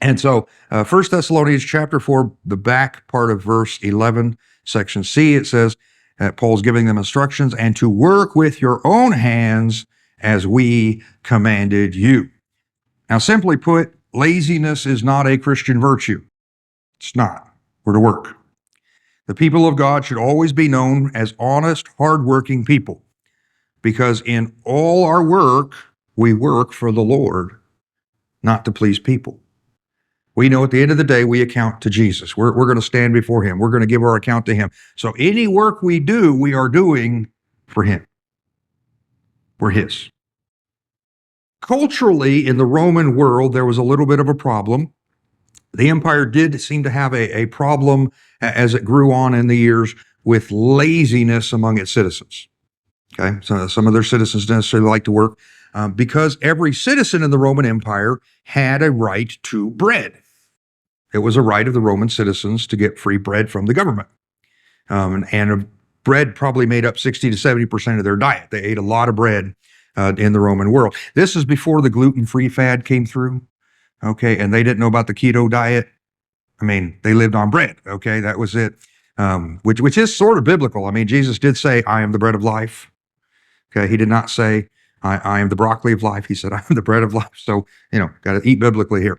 And so 1 Thessalonians chapter 4, the back part of verse 11, section C, it says, Paul's giving them instructions, and to work with your own hands as we commanded you. Now, simply put, laziness is not a Christian virtue. It's not. We're to work. The people of God should always be known as honest, hardworking people, because in all our work, we work for the Lord, not to please people. We know at the end of the day, we account to Jesus. We're going to stand before him. We're going to give our account to him. So any work we do, we are doing for him. We're his. Culturally, in the Roman world, there was a little bit of a problem. The empire did seem to have a problem as it grew on in the years with laziness among its citizens. Okay, so some of their citizens didn't necessarily like to work because every citizen in the Roman Empire had a right to bread. It was a right of the Roman citizens to get free bread from the government. And bread probably made up 60 to 70% of their diet. They ate a lot of bread in the Roman world. This is before the gluten-free fad came through, okay? And they didn't know about the keto diet. I mean, they lived on bread, okay? That was it, which is sort of biblical. I mean, Jesus did say, I am the bread of life, okay? He did not say, I am the broccoli of life. He said, I am the bread of life. So, got to eat biblically here.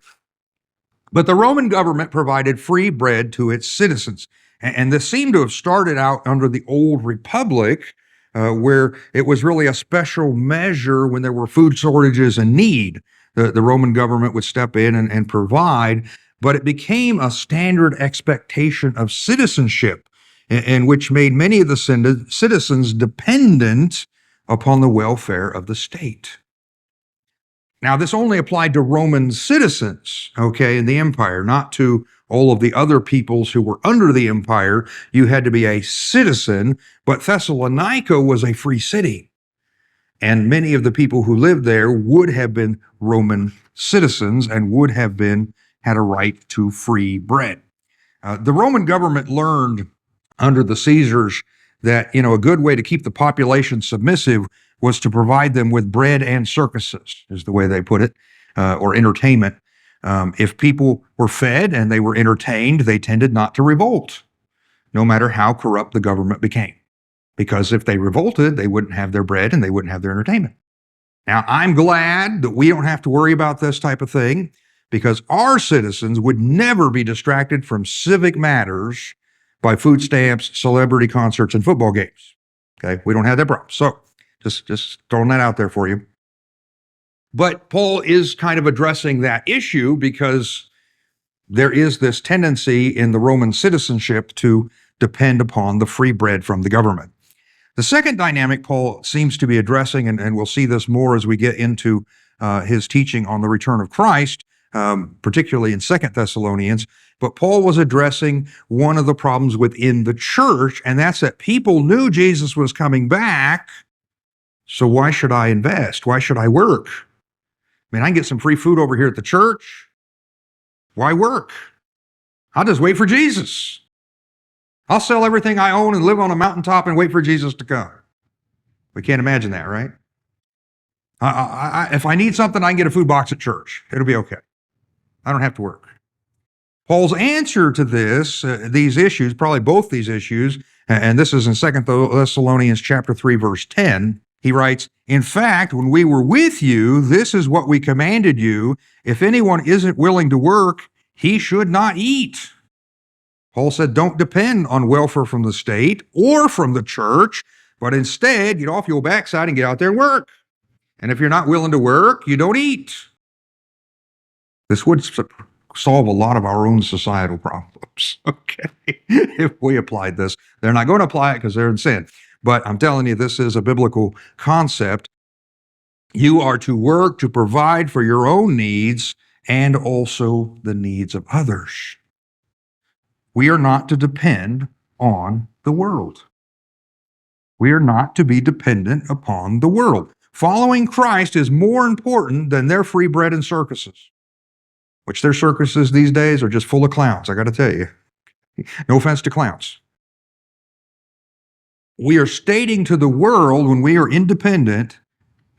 But the Roman government provided free bread to its citizens. And this seemed to have started out under the old republic, where it was really a special measure when there were food shortages and need. The Roman government would step in and provide, but it became a standard expectation of citizenship, and which made many of the citizens dependent upon the welfare of the state. Now, this only applied to Roman citizens, okay, in the empire, not to all of the other peoples who were under the empire. You had to be a citizen, but Thessalonica was a free city. And many of the people who lived there would have been Roman citizens and would have had a right to free bread. The Roman government learned under the Caesars that, a good way to keep the population submissive was to provide them with bread and circuses, is the way they put it, or entertainment. If people were fed and they were entertained, they tended not to revolt, no matter how corrupt the government became. Because if they revolted, they wouldn't have their bread and they wouldn't have their entertainment. Now, I'm glad that we don't have to worry about this type of thing, because our citizens would never be distracted from civic matters by food stamps, celebrity concerts, and football games. Okay, we don't have that problem. So just throwing that out there for you. But Paul is kind of addressing that issue because there is this tendency in the Roman citizenship to depend upon the free bread from the government. The second dynamic Paul seems to be addressing, and we'll see this more as we get into his teaching on the return of Christ, particularly in 2 Thessalonians, but Paul was addressing one of the problems within the church, and that's that people knew Jesus was coming back, so why should I invest? Why should I work? I mean, I can get some free food over here at the church. Why work? I'll just wait for Jesus. I'll sell everything I own and live on a mountaintop and wait for Jesus to come. We can't imagine that, right? If I need something, I can get a food box at church. It'll be okay. I don't have to work. Paul's answer to these issues, probably both these issues, and this is in 2 Thessalonians chapter 3, verse 10, he writes, in fact, when we were with you, this is what we commanded you. If anyone isn't willing to work, he should not eat. Paul said, don't depend on welfare from the state or from the church, but instead get off your backside and get out there and work. And if you're not willing to work, you don't eat. This would solve a lot of our own societal problems, okay, if we applied this. They're not going to apply it because they're in sin. But I'm telling you, this is a biblical concept. You are to work to provide for your own needs and also the needs of others. We are not to depend on the world. We are not to be dependent upon the world. Following Christ is more important than their free bread and circuses, which their circuses these days are just full of clowns, I got to tell you. No offense to clowns. We are stating to the world when we are independent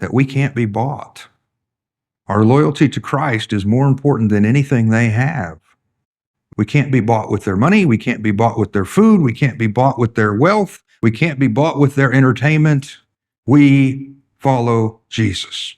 that we can't be bought. Our loyalty to Christ is more important than anything they have. We can't be bought with their money. We can't be bought with their food. We can't be bought with their wealth. We can't be bought with their entertainment. We follow Jesus.